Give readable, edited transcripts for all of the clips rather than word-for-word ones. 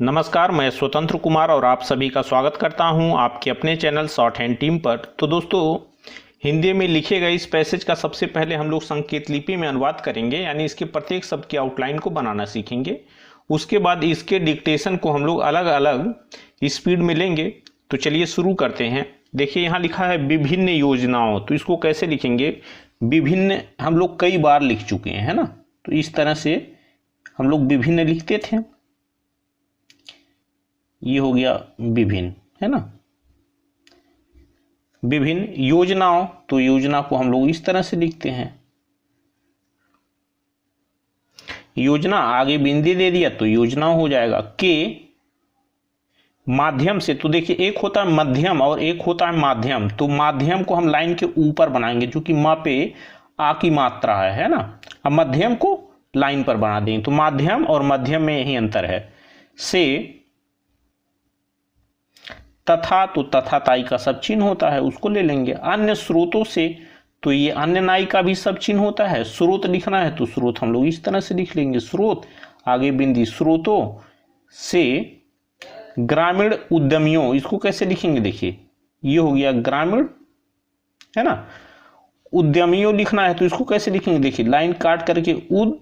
नमस्कार, मैं स्वतंत्र कुमार और आप सभी का स्वागत करता हूं आपके अपने चैनल शॉर्ट हैंड टीम पर। तो दोस्तों, हिंदी में लिखे गए इस पैसेज का सबसे पहले हम लोग संकेत लिपि में अनुवाद करेंगे, यानी इसके प्रत्येक शब्द की आउटलाइन को बनाना सीखेंगे। उसके बाद इसके डिक्टेशन को हम लोग अलग अलग स्पीड में लेंगे। तो चलिए शुरू करते हैं। देखिए, यहाँ लिखा है विभिन्न योजनाओं, तो इसको कैसे लिखेंगे? विभिन्न हम लोग कई बार लिख चुके हैं, है ना। तो इस तरह से हम लोग विभिन्न लिखते थे। ये हो गया विभिन्न, है ना। विभिन्न योजनाओं, तो योजना को हम लोग इस तरह से लिखते हैं। योजना आगे बिंदु दे दिया तो योजना हो जाएगा। के माध्यम से, तो देखिए एक होता है मध्यम और एक होता है माध्यम। तो माध्यम को हम लाइन के ऊपर बनाएंगे, जो कि म पे आ की मात्रा है ना। अब मध्यम को लाइन पर बना देंगे, तो माध्यम और मध्यम में यही अंतर है। से तथा, तो तथा ताई का सब चिन्ह होता है, उसको ले लेंगे। अन्य स्रोतों से, तो ये अन्य नाई का भी सब चिन्ह होता है। स्रोत लिखना है तो स्रोत हम लोग इस तरह से लिख लेंगे, स्रोत आगे बिंदी स्रोतों से। ग्रामीण उद्यमियों, इसको कैसे लिखेंगे? देखिए ये हो गया ग्रामीण, है ना। उद्यमियों लिखना है तो इसको कैसे लिखेंगे? देखिए लाइन काट करके उद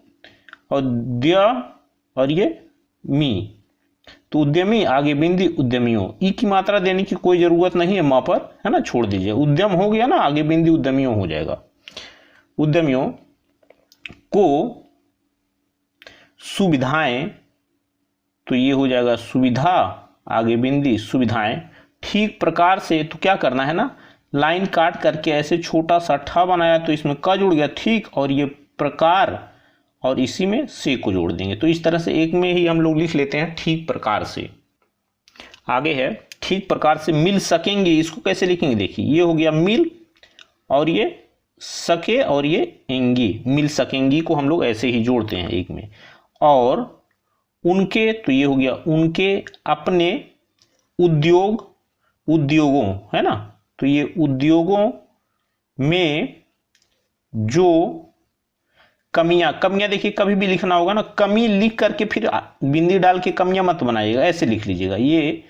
और द्य और ये मी, तो उद्यमी आगे बिंदी उद्यमियों। ई की मात्रा देने की कोई जरूरत नहीं है, मां पर, है ना, छोड़ दीजिए। उद्यम हो गया ना, आगे बिंदी उद्यमियों हो जाएगा। उद्यमियों को सुविधाएं, तो ये हो जाएगा सुविधा आगे बिंदी सुविधाएं। ठीक प्रकार से, तो क्या करना है ना, लाइन काट करके ऐसे छोटा सा ठा बनाया तो इसमें क जुड़ गया, ठीक, और ये प्रकार, और इसी में से को जोड़ देंगे। तो इस तरह से एक में ही हम लोग लिख लेते हैं ठीक प्रकार से। आगे है ठीक प्रकार से मिल सकेंगे, इसको कैसे लिखेंगे? देखिए ये हो गया मिल, और ये सके और ये एंगी, मिल सकेंगी को हम लोग ऐसे ही जोड़ते हैं एक में। और उनके, तो ये हो गया उनके अपने उद्योग उद्योगों, है ना। तो ये उद्योगों में जो कमियां, कमियां देखिए कभी भी लिखना होगा ना, कमी लिख करके फिर बिंदी डाल के कमियां मत बनाइएगा, ऐसे लिख लीजिएगा। ये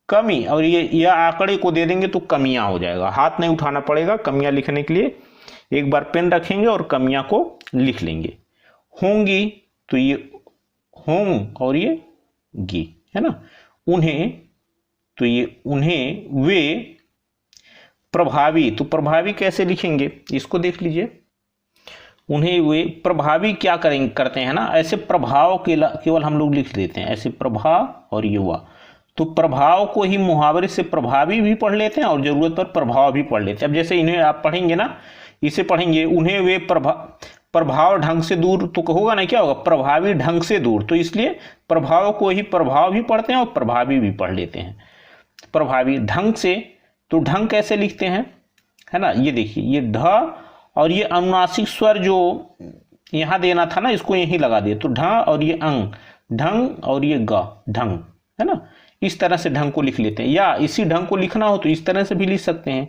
कमी और ये आंकड़े को दे देंगे तो कमियां हो जाएगा, हाथ नहीं उठाना पड़ेगा कमियां लिखने के लिए। एक बार पेन रखेंगे और कमियां को लिख लेंगे। होंगी, तो ये होंग और ये गी, है ना। उन्हें, तो ये उन्हें वे प्रभावी, तो प्रभावी कैसे लिखेंगे इसको देख लीजिए। उन्हें वे प्रभावी क्या करेंगे, करते हैं ना, ऐसे प्रभाव केवल हम लोग लिख देते हैं, ऐसे प्रभाव और युवा। तो प्रभाव को ही मुहावरे से प्रभावी भी पढ़ लेते हैं और जरूरत पर प्रभाव भी पढ़ लेते हैं। अब जैसे इन्हें आप पढ़ेंगे ना, इसे पढ़ेंगे उन्हें वे प्रभाव ढंग से दूर, तो होगा ना, क्या होगा, प्रभावी ढंग से दूर। तो इसलिए प्रभाव को ही प्रभाव भी पढ़ते हैं और प्रभावी भी पढ़ लेते हैं। प्रभावी ढंग से, तो ढंग कैसे लिखते हैं, है ना। ये देखिए ये ढ और ये अनुनासिक स्वर जो यहां देना था ना, इसको यहीं लगा दिए, तो ढ और ये अंग, ढंग और ये ग, ढंग, है ना। इस तरह से ढंग को लिख लेते हैं, या इसी ढंग को लिखना हो तो इस तरह से भी लिख सकते हैं।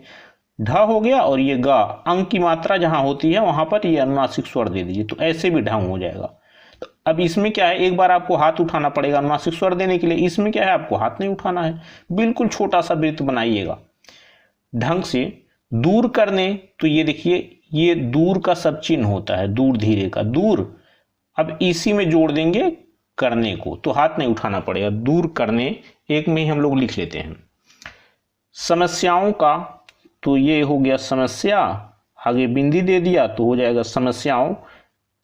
ढ हो गया और ये ग, अंग की मात्रा जहां होती है वहां पर ये अनुनासिक स्वर दे दीजिए, तो ऐसे भी ढंग हो जाएगा। तो अब इसमें क्या है, एक बार आपको हाथ उठाना पड़ेगा अनुनासिक स्वर देने के लिए। इसमें क्या है, आपको हाथ नहीं उठाना है, बिल्कुल छोटा सा वृत्त बनाइएगा। ढंग से दूर करने, तो ये देखिए ये दूर का सब चिन्ह होता है, दूर धीरे का दूर। अब इसी में जोड़ देंगे करने को, तो हाथ नहीं उठाना पड़ेगा। दूर करने एक में ही हम लोग लिख लेते हैं। समस्याओं का, तो ये हो गया समस्या, आगे बिंदी दे दिया तो हो जाएगा समस्याओं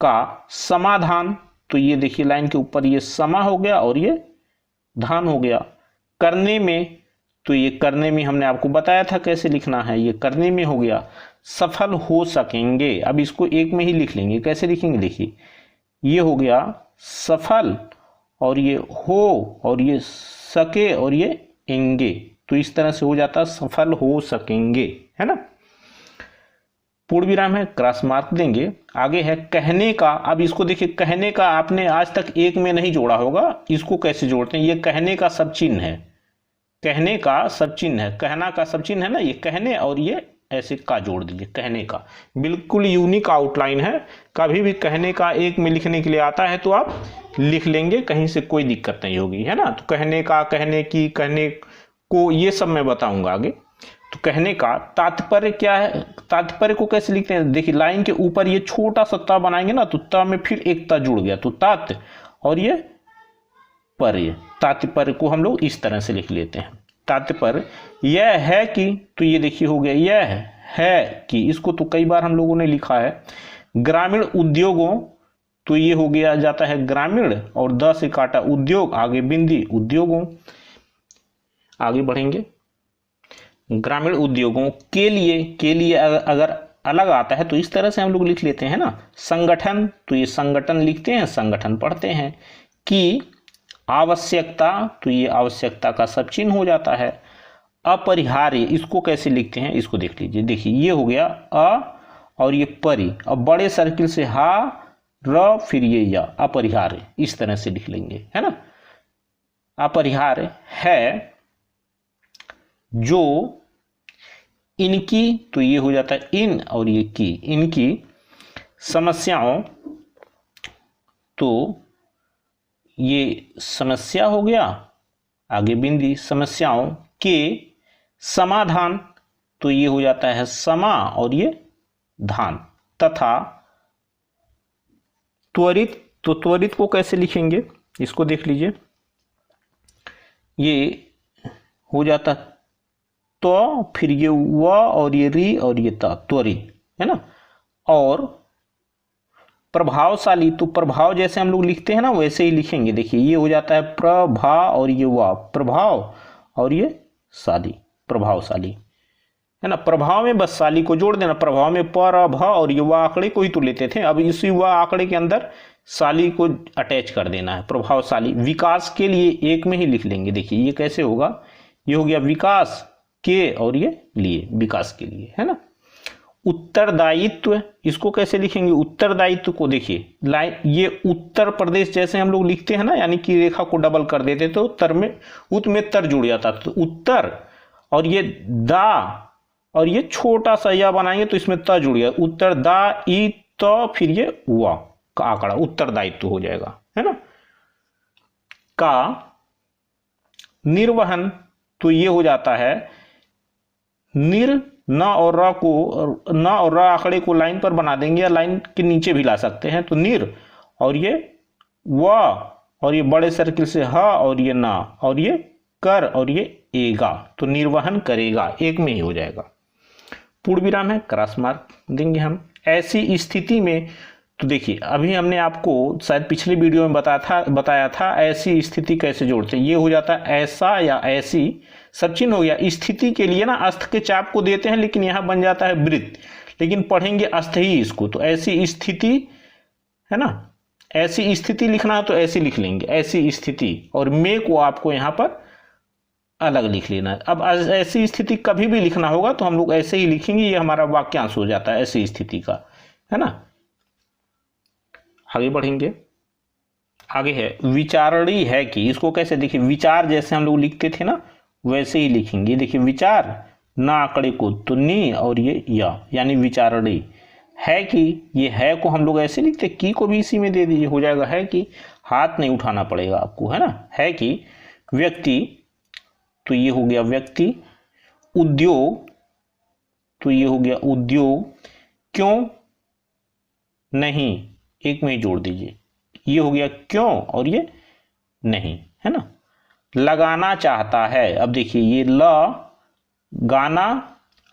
का समाधान। तो ये देखिए लाइन के ऊपर ये समा हो गया और ये धान हो गया। करने में, तो ये करने में हमने आपको बताया था कैसे लिखना है, ये करने में हो गया सफल हो सकेंगे। अब इसको एक में ही लिख लेंगे, कैसे लिखेंगे? देखिए ये हो गया सफल और ये हो और ये सके और ये एंगे, तो इस तरह से हो जाता सफल हो सकेंगे, है ना। पूर्ण विराम है, क्रॉस मार्क देंगे। आगे है कहने का। अब इसको देखिए, कहने का आपने आज तक एक में नहीं जोड़ा होगा, इसको कैसे जोड़ते हैं? ये कहने का सब चिन्ह है, कहने का सब चिन्ह है, कहना का सब चिन्ह है ना, ये कहने और ये ऐसे का जोड़ दीजिए, कहने का। बिल्कुल यूनिक आउटलाइन है, कभी भी कहने का एक में लिखने के लिए आता है तो आप लिख लेंगे, कहीं से कोई दिक्कत नहीं होगी, है ना। तो कहने का, कहने की, कहने को, ये सब मैं बताऊंगा आगे। तो कहने का तात्पर्य क्या है, तात्पर्य को कैसे लिखते हैं, देखिए लाइन के ऊपर ये छोटा सा ता बनाएंगे ना, तो ता में फिर एक ता जुड़ गया, तो तात और ये पर्य, तात्पर्य को हम लोग इस तरह से लिख लेते हैं। तात्पर्य यह है कि, तो ये देखिए हो गया यह है कि, इसको तो कई बार हम लोगों ने लिखा है। ग्रामीण उद्योगों, तो ये हो गया जाता है ग्रामीण, और द से काटा उद्योग, आगे बिंदी उद्योगों। आगे बढ़ेंगे, ग्रामीण उद्योगों के लिए अगर अलग आता है तो इस तरह से हम लोग लिख लेते हैं ना। संगठन, तो ये संगठन लिखते हैं, संगठन पढ़ते हैं। कि आवश्यकता, तो ये आवश्यकता का सब चिन्ह हो जाता है। अपरिहार्य, इसको कैसे लिखते हैं, इसको देख लीजिए। देखिए ये हो गया अ और ये परि, अब बड़े सर्किल से हा र फिर ये या, अपरिहार्य, इस तरह से लिख लेंगे, है ना। अपरिहार्य है जो इनकी, तो ये हो जाता है इन और ये की, इनकी समस्याओं, तो ये समस्या हो गया, आगे बिंदी, समस्याओं के समाधान, तो ये हो जाता है समा और ये धान, तथा त्वरित, तो त्वरित को कैसे लिखेंगे, इसको देख लीजिए। ये हो जाता तो, फिर ये व और ये री और ये ता, त्वरित, है ना। और प्रभावशाली, तो प्रभाव जैसे हम लोग लिखते हैं ना वैसे ही लिखेंगे। देखिए ये हो जाता है प्रभा और ये वा, प्रभाव और ये शाली, प्रभावशाली, है ना। प्रभाव में बस शाली को जोड़ देना, प्रभाव में पर भ और ये वा आंकड़े को ही तो लेते थे, अब इसी वा आंकड़े के अंदर शाली को अटैच कर देना है, प्रभावशाली। विकास के लिए एक में ही लिख लेंगे। देखिए ये कैसे होगा, ये हो गया विकास के और ये लिए, विकास के लिए, है ना। उत्तरदायित्व, इसको कैसे लिखेंगे, उत्तरदायित्व को देखिए लाइन, ये उत्तर प्रदेश जैसे हम लोग लिखते हैं ना, यानी कि रेखा को डबल कर देते तो तर में उत में तर जुड़ जाता, तो उत्तर और ये दा और ये छोटा सा या बनाएंगे तो इसमें त जुड़ गया, उत्तर दा ई तो फिर ये वा का आंकड़ा, उत्तरदायित्व हो जाएगा, है ना। का निर्वहन, तो ये हो जाता है निर, न और र को, न और र आंकड़े को लाइन पर बना देंगे या लाइन के नीचे भी ला सकते हैं, तो निर और ये व और ये बड़े सर्किल से ह और ये ना और ये कर और ये एगा, तो निर्वहन करेगा, एक में ही हो जाएगा। पूर्ण विराम है, क्रॉस मार्क देंगे हम। ऐसी स्थिति में, तो देखिए अभी हमने आपको शायद पिछले वीडियो में बताया था ऐसी स्थिति कैसे जोड़ते हैं। ये हो जाता है ऐसा या ऐसी, सब चिन्ह हो गया। स्थिति के लिए ना अस्थ के चाप को देते हैं, लेकिन यहां बन जाता है वृत्त, लेकिन पढ़ेंगे अस्थ ही इसको, तो ऐसी स्थिति, है ना। ऐसी स्थिति लिखना है तो ऐसी लिख लेंगे, ऐसी स्थिति, और में को आपको यहां पर अलग लिख लेना है। अब ऐसी स्थिति कभी भी लिखना होगा तो हम लोग ऐसे ही लिखेंगे, ये हमारा वाक्यांश हो जाता है ऐसी स्थिति का, है ना। आगे बढ़ेंगे, आगे है विचारणी है कि, इसको कैसे देखिए, विचार जैसे हम लोग लिखते थे ना वैसे ही लिखेंगे। देखिए विचार ना आंकड़े को, तो नी और ये या, यानी विचारणी है कि, ये है को हम लोग ऐसे लिखते, की को भी इसी में दे दीजिए, हो जाएगा है कि, हाथ नहीं उठाना पड़ेगा आपको, है ना। है कि व्यक्ति, तो ये हो गया व्यक्ति। उद्योग, तो ये हो गया उद्योग। क्यों नहीं, एक में ही जोड़ दीजिए, ये हो गया क्यों और ये नहीं, है ना। लगाना चाहता है, अब देखिए ये ल गाना,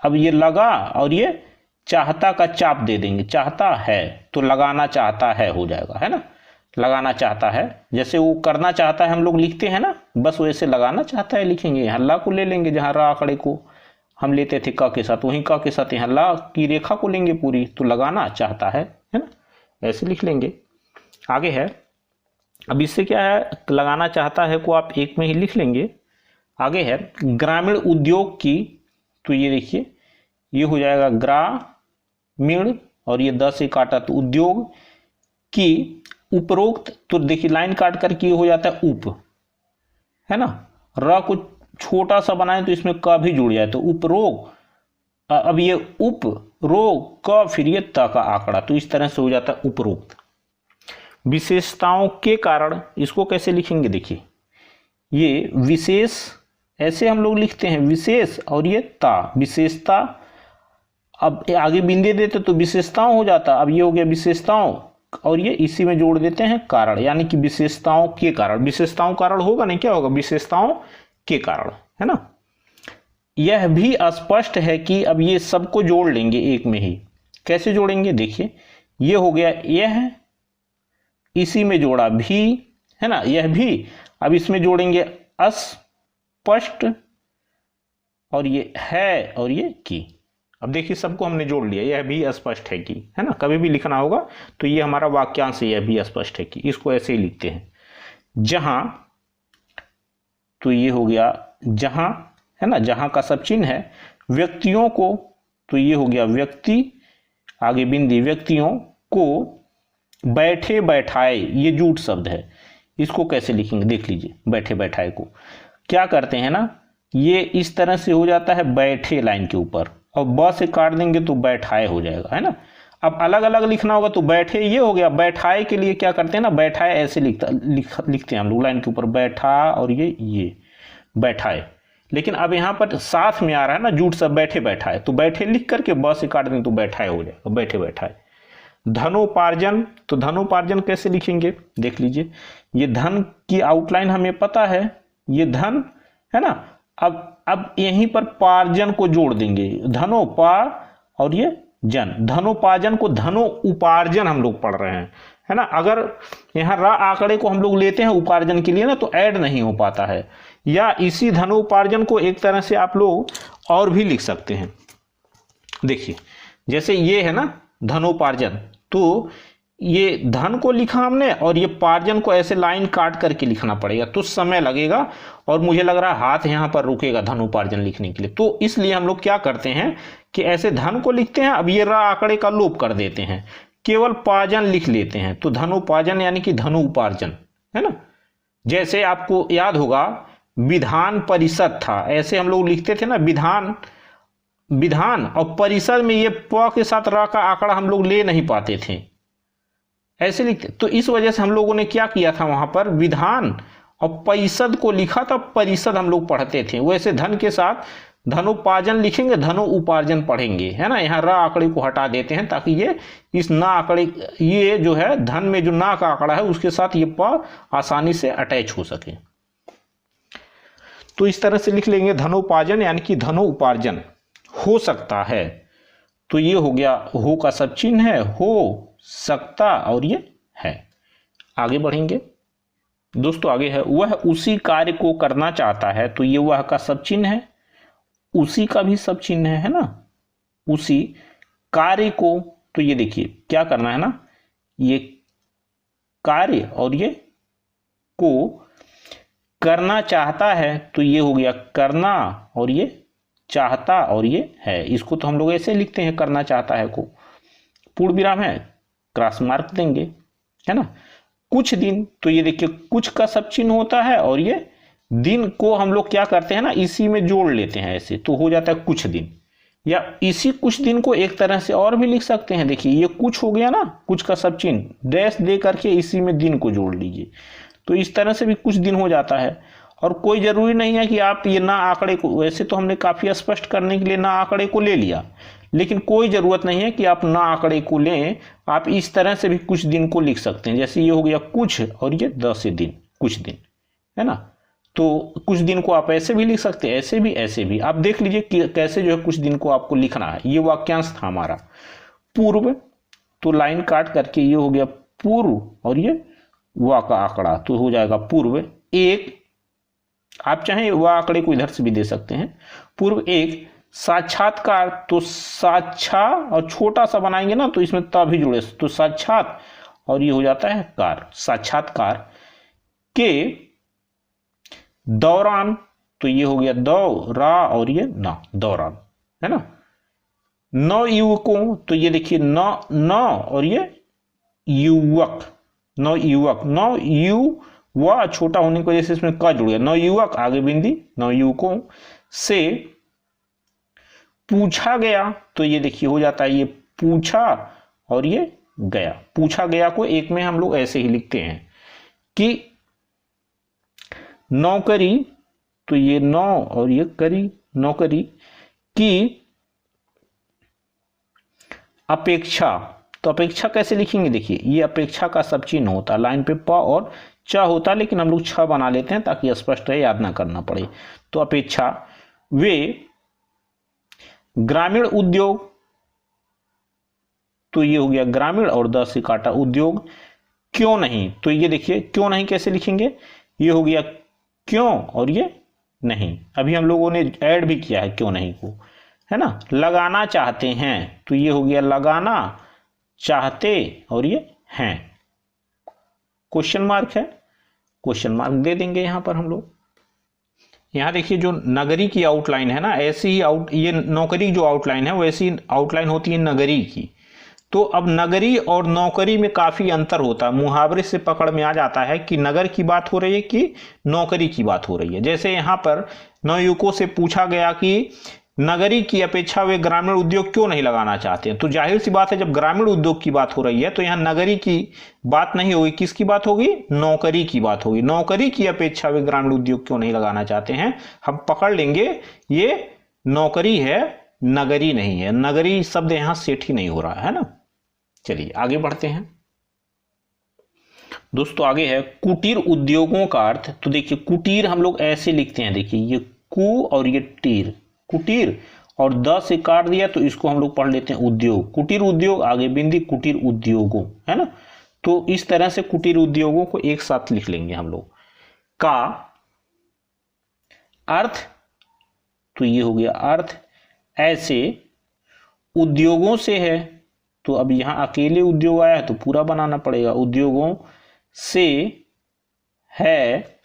अब ये लगा और ये चाहता का चाप दे देंगे, चाहता है, तो लगाना चाहता है हो जाएगा, है ना। लगाना चाहता है, जैसे वो करना चाहता है हम लोग लिखते हैं ना, बस वैसे लगाना चाहता है लिखेंगे। यहाँ ला को ले लेंगे, जहाँ रा आंकड़े को हम लेते थे क के साथ, वहीं क के साथ यहाँ ला की रेखा को लेंगे पूरी, तो लगाना चाहता है ना, ऐसे लिख लेंगे। आगे है, अब इससे क्या है, लगाना चाहता है को आप एक में ही लिख लेंगे। आगे है ग्रामीण उद्योग की, तो ये देखिए ये हो जाएगा ग्रामीण और ये 10 से काटा तो उद्योग की। उपरोक्त, तो देखिए लाइन काट करके ये हो जाता है उप, है ना। र को छोटा सा बनाए तो इसमें क भी जुड़ जाए, तो उपरोक्त अब ये उप रो क फिर ये त का आंकड़ा, तो इस तरह से हो जाता है उपरोक्त। विशेषताओं के कारण इसको कैसे लिखेंगे, देखिए ये विशेष ऐसे हम लोग लिखते हैं विशेष, और ये ता विशेषता। अब आगे बिंदे देते तो विशेषताओं हो जाता, अब ये हो गया विशेषताओं, और ये इसी में जोड़ देते हैं कारण, यानी कि विशेषताओं के कारण। विशेषताओं कारण होगा नहीं, क्या होगा, विशेषताओं के कारण, है ना। यह भी स्पष्ट है कि अब ये सबको जोड़ लेंगे एक में ही। कैसे जोड़ेंगे, देखिए ये हो गया यह, इसी में जोड़ा भी, है ना, यह भी। अब इसमें जोड़ेंगे स्पष्ट, और ये है, और ये की। अब देखिए सबको हमने जोड़ लिया, यह भी स्पष्ट है कि, है ना। कभी भी लिखना होगा तो ये हमारा वाक्यांश है, यह भी स्पष्ट है कि, इसको ऐसे ही लिखते हैं। जहां, तो ये हो गया जहां, है ना, जहां का सब चिन्ह है। व्यक्तियों को, तो ये हो गया व्यक्ति, आगे बिंदी, व्यक्तियों को बैठे बैठाए, ये जूट शब्द है, इसको कैसे लिखेंगे देख लीजिए। बैठे बैठाए को क्या करते हैं ना, ये इस तरह से हो जाता है बैठे लाइन के ऊपर, और ब से काट देंगे तो बैठाए हो जाएगा, है ना। अब अलग अलग लिखना होगा तो बैठे ये हो गया, बैठाए के लिए क्या करते हैं ना, बैठाए ऐसे लिखते हैं हम लोग लाइन के ऊपर, बैठा, और ये बैठाए। लेकिन अब यहाँ पर साथ में आ रहा है ना जूट सब, बैठे बैठाए, तो बैठे लिख करके ब से काट देंगे तो बैठाए हो जाएगा, बैठे बैठाए। धनोपार्जन, तो धनोपार्जन कैसे लिखेंगे देख लीजिए। ये धन की आउटलाइन हमें पता है, ये धन है ना। अब यहीं पर पार्जन को जोड़ देंगे, धनोपा और ये जन, धनोपार्जन को धनो उपार्जन हम लोग पढ़ रहे हैं, है ना। अगर यहाँ रा आंकड़े को हम लोग लेते हैं उपार्जन के लिए ना, तो ऐड नहीं हो पाता है। या इसी धनोपार्जन को एक तरह से आप लोग और भी लिख सकते हैं। देखिए जैसे ये है ना धनोपार्जन, तो ये धन को लिखा हमने, और ये पार्जन को ऐसे लाइन काट करके लिखना पड़ेगा, तो समय लगेगा, और मुझे लग रहा है हाथ यहाँ पर रुकेगा धनोपार्जन लिखने के लिए। तो इसलिए हम लोग क्या करते हैं कि ऐसे धन को लिखते हैं, अब ये रा आंकड़े का लोप कर देते हैं, केवल पार्जन लिख लेते हैं, तो धनोपार्जन यानी कि धनु उपार्जन, है ना। जैसे आपको याद होगा विधान परिषद था, ऐसे हम लोग लिखते थे ना, विधान विधान, और परिषद में ये प के साथ रा का आंकड़ा हम लोग ले नहीं पाते थे, ऐसे लिखते। तो इस वजह से हम लोगों ने क्या किया था, वहां पर विधान और परिषद को लिखा था, परिषद हम लोग पढ़ते थे। वैसे धन के साथ धनोपार्जन लिखेंगे, धनो उपार्जन पढ़ेंगे, है ना। यहाँ रा आंकड़े को हटा देते हैं ताकि ये इस ना आंकड़े, ये जो है धन में जो ना का आंकड़ा है उसके साथ ये प आसानी से अटैच हो सके। तो इस तरह से लिख लेंगे धनोपार्जन यानी कि धनो उपार्जन हो सकता है। तो ये हो गया, हो का सब चिन्ह है, हो सकता, और ये है। आगे बढ़ेंगे दोस्तों, आगे है वह उसी कार्य को करना चाहता है, तो ये वह का सब चिन्ह है, उसी का भी सब चिन्ह है ना। उसी कार्य को, तो ये देखिए क्या करना है ना, ये कार्य और ये को करना चाहता है, तो ये हो गया करना, और ये चाहता, और ये है। इसको तो हम लोग ऐसे लिखते हैं, करना चाहता है को पूर्ण विराम है, क्रॉस मार्क देंगे, है ना। कुछ दिन, तो ये देखिए कुछ का सब चिन्ह होता है, और ये दिन को हम लोग क्या करते हैं ना, इसी में जोड़ लेते हैं ऐसे, तो हो जाता है कुछ दिन। या इसी कुछ दिन को एक तरह से और भी लिख सकते हैं, देखिए ये कुछ हो गया ना, कुछ का सब चिन्ह डैश दे करके इसी में दिन को जोड़ लीजिए, तो इस तरह से भी कुछ दिन हो जाता है। और कोई जरूरी नहीं है कि आप ये ना आंकड़े को, वैसे तो हमने काफी स्पष्ट करने के लिए ना आंकड़े को ले लिया, लेकिन कोई जरूरत नहीं है कि आप ना आंकड़े को लें, आप इस तरह से भी कुछ दिन को लिख सकते हैं। जैसे ये हो गया कुछ, और ये 10 दिन, कुछ दिन, है ना। तो कुछ दिन को आप ऐसे भी लिख सकते हैं, ऐसे भी, ऐसे भी। आप देख लीजिए कि कैसे जो है कुछ दिन को आपको लिखना है। ये वाक्यांश था हमारा। पूर्व, तो लाइन काट करके ये हो गया पूर्व, और ये वा का आंकड़ा, तो हो जाएगा पूर्व एक। आप चाहें वह आंकड़े को इधर से भी दे सकते हैं। पूर्व एक साक्षात्कार, तो साक्षा और छोटा सा बनाएंगे ना, तो इसमें ता भी जुड़े, तो साक्षात, और ये हो जाता है कार, साक्षात्कार के दौरान, तो ये हो गया दौरा, और ये ना दौरान, है ना। नौ युवकों, तो ये देखिए नौ, नौ, और ये युवक, नौ युवक, नौ यु वह छोटा होने की वजह से इसमें का जुड़ गया, नौ युवक, आगे बिंदी, नौ युवकों से पूछा गया तो ये देखिए हो जाता है ये पूछा और ये गया। पूछा गया को एक में हम लोग ऐसे ही लिखते हैं कि नौकरी, तो ये नौ और ये करी, नौकरी की अपेक्षा, तो अपेक्षा कैसे लिखेंगे, देखिए ये अपेक्षा का सब चिन्ह होता है, लाइन पे प और च होता है, लेकिन हम लोग छ बना लेते हैं ताकि स्पष्ट रहे, याद ना करना पड़े। तो अपेक्षा वे ग्रामीण उद्योग, तो ये हो गया ग्रामीण और द से काटा उद्योग, क्यों नहीं, तो ये देखिए क्यों नहीं कैसे लिखेंगे, ये हो गया क्यों और ये नहीं, अभी हम लोगों ने ऐड भी किया है क्यों नहीं को, है ना। लगाना चाहते हैं, तो ये हो गया लगाना चाहते और ये हैं, क्वेश्चन मार्क है, क्वेश्चन मार्क दे देंगे यहां पर हम लोग। यहां देखिए जो नगरी की आउटलाइन है ना, ऐसी ही ये नौकरी जो आउटलाइन है वैसी आउटलाइन होती है नगरी की। तो अब नगरी और नौकरी में काफी अंतर होता है, मुहावरे से पकड़ में आ जाता है कि नगर की बात हो रही है कि नौकरी की बात हो रही है। जैसे यहां पर नवयुवकों से पूछा गया कि नगरी की अपेक्षा वे ग्रामीण उद्योग क्यों नहीं लगाना चाहते हैं, तो जाहिर सी बात है जब ग्रामीण उद्योग की बात हो रही है तो यहाँ नगरी की बात नहीं होगी, किसकी बात होगी, नौकरी की बात होगी। नौकरी की अपेक्षा वे ग्रामीण उद्योग क्यों नहीं लगाना चाहते हैं, हम पकड़ लेंगे ये नौकरी है, नगरी नहीं है, नगरी शब्द यहां सेट ही नहीं हो रहा है ना। चलिए आगे बढ़ते हैं दोस्तों। आगे है कुटीर उद्योगों का अर्थ। तो देखिए कुटीर हम लोग ऐसे लिखते हैं, देखिए ये कु और ये टीर, कुटीर और द से काट दिया तो इसको हम लोग पढ़ लेते हैं उद्योग, कुटीर उद्योग, आगे बिंदी कुटीर उद्योगों, है ना। तो इस तरह से कुटीर उद्योगों को एक साथ लिख लेंगे हम लोग। का अर्थ, तो ये हो गया अर्थ, ऐसे उद्योगों से है, तो अब यहां अकेले उद्योग आया है तो पूरा बनाना पड़ेगा, उद्योगों से है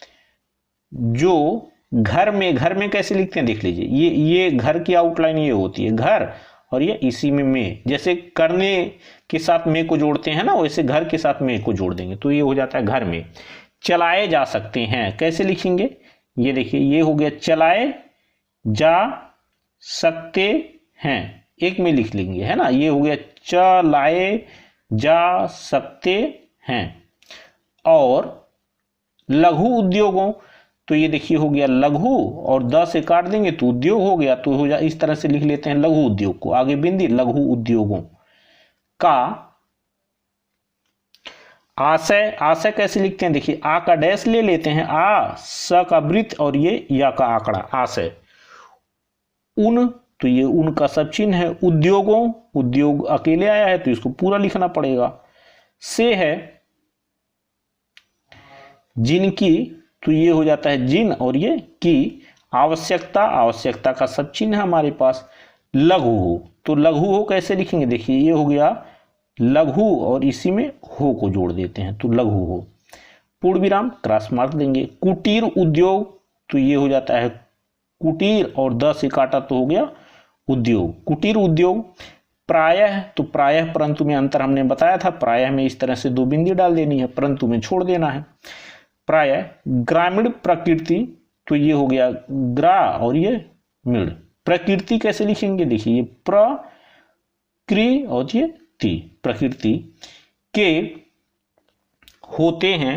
जो घर में, घर में कैसे लिखते हैं देख लीजिए, ये घर की आउटलाइन ये होती है घर, और ये इसी में जैसे करने के साथ में को जोड़ते हैं ना, वैसे घर के साथ में को जोड़ देंगे तो ये हो जाता है घर में। चलाए जा सकते हैं कैसे लिखेंगे, ये देखिए ये हो गया चलाए जा सकते हैं, एक में लिख लेंगे, है ना, ये हो गया चलाए जा सकते हैं। और लघु उद्योगों, तो ये देखिए हो गया लघु और द से काट देंगे तो उद्योग हो गया, तो हो जा इस तरह से लिख लेते हैं लघु उद्योग को, आगे बिंदी लघु उद्योगों का। आशय, आशय कैसे लिखते हैं देखिए, आ का डैश ले लेते हैं, आ स का वृत्त और ये या का आंकड़ा, आशय। उन, तो ये उन का सब चिन्ह है, उद्योगों, उद्योग अकेले आया है तो इसको पूरा लिखना पड़ेगा। से है जिनकी, तो ये हो जाता है जिन और ये की। आवश्यकता, आवश्यकता का सब चिन्ह है हमारे पास। लघु हो, तो लघु हो कैसे लिखेंगे देखिए, ये हो गया लघु और इसी में हो को जोड़ देते हैं तो लघु हो, पूर्ण विराम क्रॉस मार्क देंगे। कुटीर उद्योग, तो ये हो जाता है कुटीर और द से काटा तो हो गया उद्योग, कुटीर उद्योग। प्रायः, तो प्रायः परंतु में अंतर हमने बताया था, प्रायः में इस तरह से दो बिंदी डाल देनी है, परंतु में छोड़ देना है। प्रायः ग्रामीण प्रकृति, तो ये हो गया ग्रा और ये मिड़। प्रकृति कैसे लिखेंगे देखिए, ये प्रकृ और ये ति, प्रकृति के होते हैं,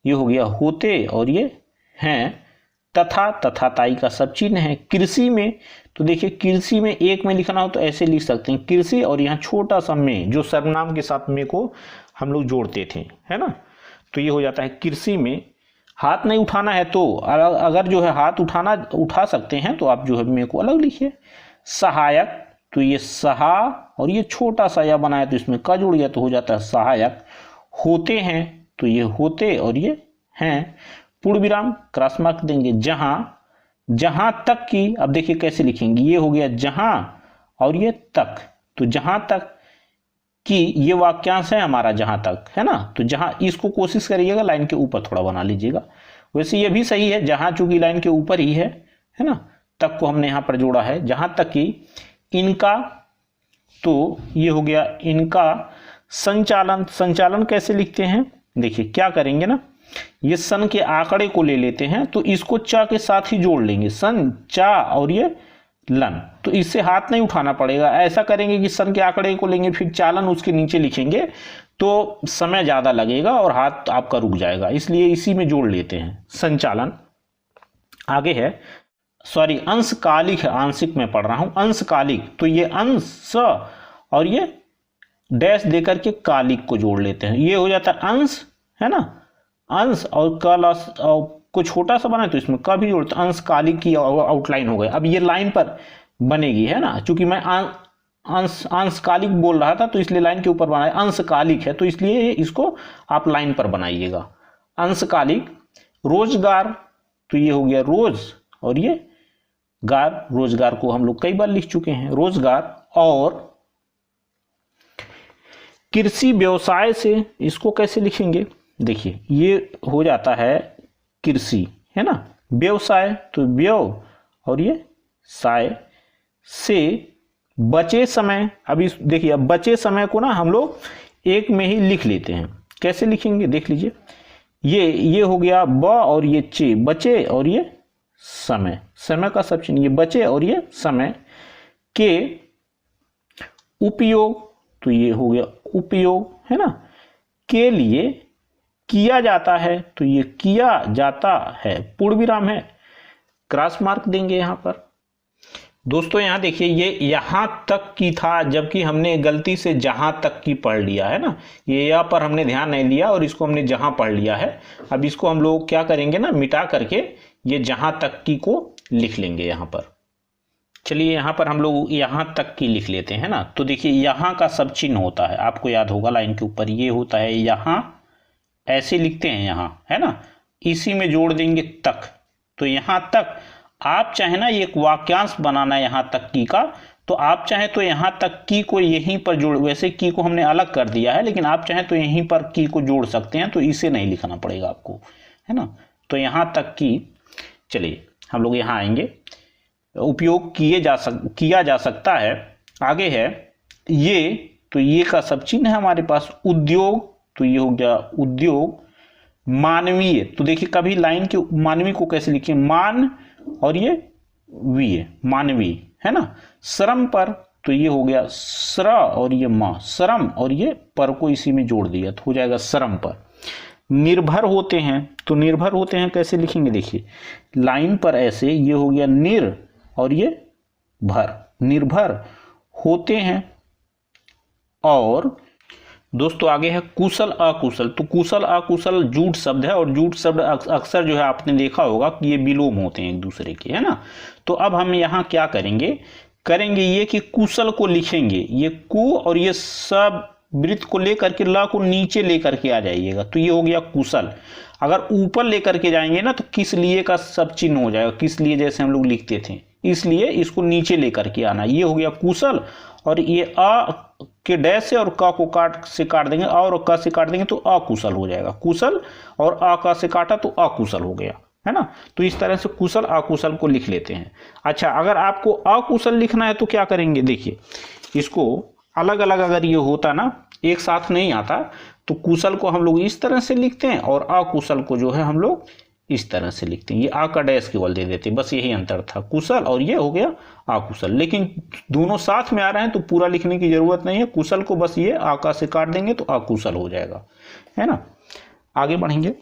ये हो गया होते और ये हैं। तथा, तथा ताई का सब चिन्ह है। कृषि में, तो देखिए कृषि में एक में लिखना हो तो ऐसे लिख सकते हैं कृषि और यहाँ छोटा सा में, जो सर्वनाम के साथ में को हम लोग जोड़ते थे, है ना, तो ये हो जाता है कृषि में। हाथ नहीं उठाना है तो अगर जो है हाथ उठा सकते हैं तो आप जो है में को अलग लिखिए। सहायक, तो ये सहा और ये छोटा सा या बनाया तो इसमें का जुड़ गया तो हो जाता है सहायक। होते हैं, तो ये होते और ये हैं, पूर्ण विराम क्रॉस मार्क देंगे। जहां, जहां तक की, अब देखिए कैसे लिखेंगे, ये हो गया जहां और ये तक, तो जहां तक कि ये वाक्यांश है हमारा जहां तक, है ना, तो जहां, इसको कोशिश करिएगा लाइन के ऊपर थोड़ा बना लीजिएगा, वैसे ये भी सही है, जहां चूंकि लाइन के ऊपर ही है ना, तक को हमने यहां पर जोड़ा है। जहां तक कि इनका, तो ये हो गया इनका संचालन। संचालन कैसे लिखते हैं देखिए, क्या करेंगे ना, ये सन के आंकड़े को ले लेते हैं तो इसको चा के साथ ही जोड़ लेंगे, सन चा और ये लन, तो इससे हाथ नहीं उठाना पड़ेगा। ऐसा करेंगे कि सन के आंकड़े को लेंगे फिर चालन उसके नीचे लिखेंगे तो समय ज़्यादा लगेगा और हाथ आपका रुक जाएगा, इसलिए इसी में जोड़ लेते हैं संचालन। आगे है सॉरी अंशकालिक है, आंशिक में पढ़ रहा हूं अंशकालिक, तो ये अंश और ये डैश देकर के कालिक को जोड़ लेते हैं, ये हो जाता है अंश, है ना, अंश और कल को छोटा सा बना तो इसमें का भी जोड़ते, अंशकालिक की आउटलाइन हो गई। अब ये लाइन पर बनेगी, है ना, चूंकि मैं अंशकालिक बोल रहा था तो इसलिए लाइन के ऊपर बनाया, अंशकालिक है तो इसलिए इसको आप लाइन पर बनाइएगा। अंशकालिक रोजगार, तो ये हो गया रोज और ये गार, रोजगार को हम लोग कई बार लिख चुके हैं रोजगार। और कृषि व्यवसाय से इसको कैसे लिखेंगे, देखिए ये हो जाता है कृषि, है ना, व्यवसाय तो व्यव और ये साय से बचे समय। अभी देखिए अब बचे समय को ना हम लोग एक में ही लिख लेते हैं, कैसे लिखेंगे देख लीजिए, ये हो गया ब और ये चे, बचे और ये समय, समय का सब चिन्ह, ये बचे और ये समय के उपयोग, तो ये हो गया उपयोग, है ना, के लिए किया जाता है, तो ये किया जाता है, पूर्ण विराम है, क्रॉस मार्क देंगे यहां पर। दोस्तों यहां देखिए ये यहां तक की था, जबकि हमने गलती से जहां तक की पढ़ लिया है ना, ये यहाँ पर हमने ध्यान नहीं दिया और इसको हमने जहां पढ़ लिया है। अब इसको हम लोग क्या करेंगे ना, मिटा करके ये जहां तक की को लिख लेंगे यहां पर। चलिए यहां पर हम लोग यहां तक की लिख लेते हैं ना, तो देखिए यहां का सब चिन्ह होता है, आपको याद होगा लाइन के ऊपर ये होता है, यहां ऐसे लिखते हैं यहां, है ना, इसी में जोड़ देंगे तक, तो यहां तक आप चाहे ना एक वाक्यांश बनाना यहां तक की का, तो आप चाहे तो यहां तक की को यहीं पर जोड़, वैसे की को हमने अलग कर दिया है लेकिन आप चाहे तो यहीं पर की को जोड़ सकते हैं, तो इसे नहीं लिखना पड़ेगा आपको, है ना, तो यहां तक की। चलिए हम लोग यहां आएंगे, उपयोग किया जा सकता है। आगे है ये, तो ये का सब चिन्ह है हमारे पास, उद्योग, तो ये हो गया उद्योग। मानवीय, तो देखिए कभी लाइन के मानवीय को कैसे लिखिए, मान और ये वीय, मानवीय, है ना। श्रम पर, तो ये हो गया श्र और ये मां, श्रम और ये पर को इसी में जोड़ दिया तो हो जाएगा श्रम पर। निर्भर होते हैं, तो निर्भर होते हैं कैसे लिखेंगे, देखिए लाइन पर ऐसे, ये हो गया निर और ये भर, निर्भर होते हैं। और दोस्तों आगे है कुशल अकुशल, तो कुशल अकुशल जूट शब्द है और जूट शब्द अक्सर जो है आपने देखा होगा कि ये विलोम होते हैं एक दूसरे के, है ना। तो अब हम यहाँ क्या करेंगे ये कि कुशल को लिखेंगे, ये कु और ये सब वृत्त को लेकर के ला को नीचे लेकर के आ जाइएगा, तो ये हो गया कुशल। अगर ऊपर लेकर के जाएंगे ना तो किस लिए का सब चिन्ह हो जाएगा, किस लिए जैसे हम लोग लिखते थे, इसलिए इसको नीचे लेकर के आना, ये हो गया कुशल। और ये अ के डैश से और क को काट देंगे और क से काट देंगे तो अकुशल हो जाएगा, कुशल, और अ क से काटा तो अकुशल हो गया, है ना। तो इस तरह से कुशल अकुशल को लिख लेते हैं। अच्छा अगर आपको अकुशल लिखना है तो क्या करेंगे, देखिए इसको अलग अलग अगर ये होता ना, एक साथ नहीं आता, तो कुशल को हम लोग इस तरह से लिखते हैं और अकुशल को जो है हम लोग इस तरह से लिखते हैं, ये आ का डैश केवल दे देते, बस यही अंतर था, कुशल और ये हो गया अकुशल। लेकिन दोनों साथ में आ रहे हैं तो पूरा लिखने की जरूरत नहीं है, कुशल को बस ये आका से काट देंगे तो अकुशल हो जाएगा, है ना। आगे बढ़ेंगे,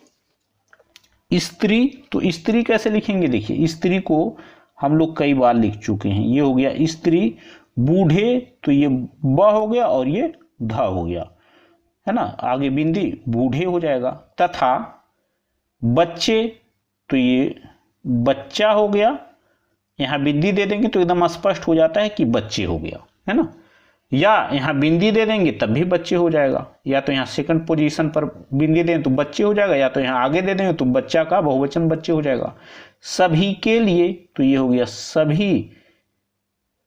स्त्री, तो स्त्री कैसे लिखेंगे, देखिए स्त्री को हम लोग कई बार लिख चुके हैं, ये हो गया स्त्री। बूढ़े, तो ये ब हो गया और ये ध हो गया, है ना, आगे बिंदी बूढ़े हो जाएगा। तथा बच्चे, तो ये बच्चा हो गया, यहां बिंदी दे देंगे तो एकदम स्पष्ट हो जाता है कि बच्चे हो गया, है ना। या यहां बिंदी दे देंगे तब भी बच्चे हो जाएगा, या तो यहां सेकंड पोजीशन पर बिंदी दें तो बच्चे हो जाएगा, या तो यहां आगे दे देंगे तो बच्चा का बहुवचन बच्चे हो जाएगा। सभी के लिए, तो ये हो गया सभी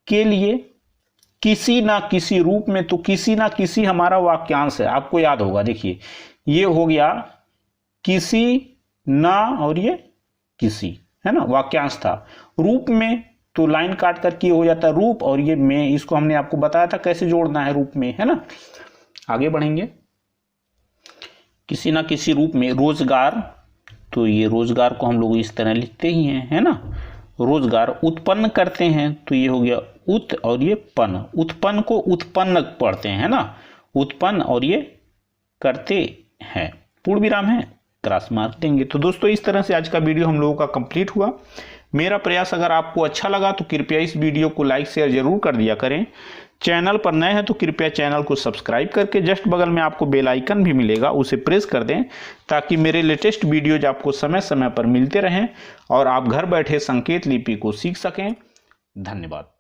के लिए। किसी ना किसी रूप में, तो किसी ना किसी हमारा वाक्यांश है, आपको याद होगा, देखिए ये हो गया किसी ना और ये किसी, है ना, वाक्यांश था। रूप में, तो लाइन काट करके हो जाता है रूप और ये में, इसको हमने आपको बताया था कैसे जोड़ना है रूप में, है ना। आगे बढ़ेंगे, किसी ना किसी रूप में। रोजगार, तो ये रोजगार को हम लोग इस तरह लिखते ही हैं, है ना। रोजगार उत्पन्न करते हैं, तो ये हो गया उत और ये पन, उत्पन्न को उत्पन्न पढ़ते हैं ना, उत्पन्न और ये करते हैं, पूर्ण विराम है, क्रॉस मार्क देंगे। तो दोस्तों इस तरह से आज का वीडियो हम लोगों का कंप्लीट हुआ। मेरा प्रयास अगर आपको अच्छा लगा तो कृपया इस वीडियो को लाइक शेयर जरूर कर दिया करें। चैनल पर नए हैं तो कृपया चैनल को सब्सक्राइब करके जस्ट बगल में आपको बेल आइकन भी मिलेगा, उसे प्रेस कर दें ताकि मेरे लेटेस्ट वीडियोज आपको समय समय पर मिलते रहें और आप घर बैठे संकेत लिपि को सीख सकें। धन्यवाद।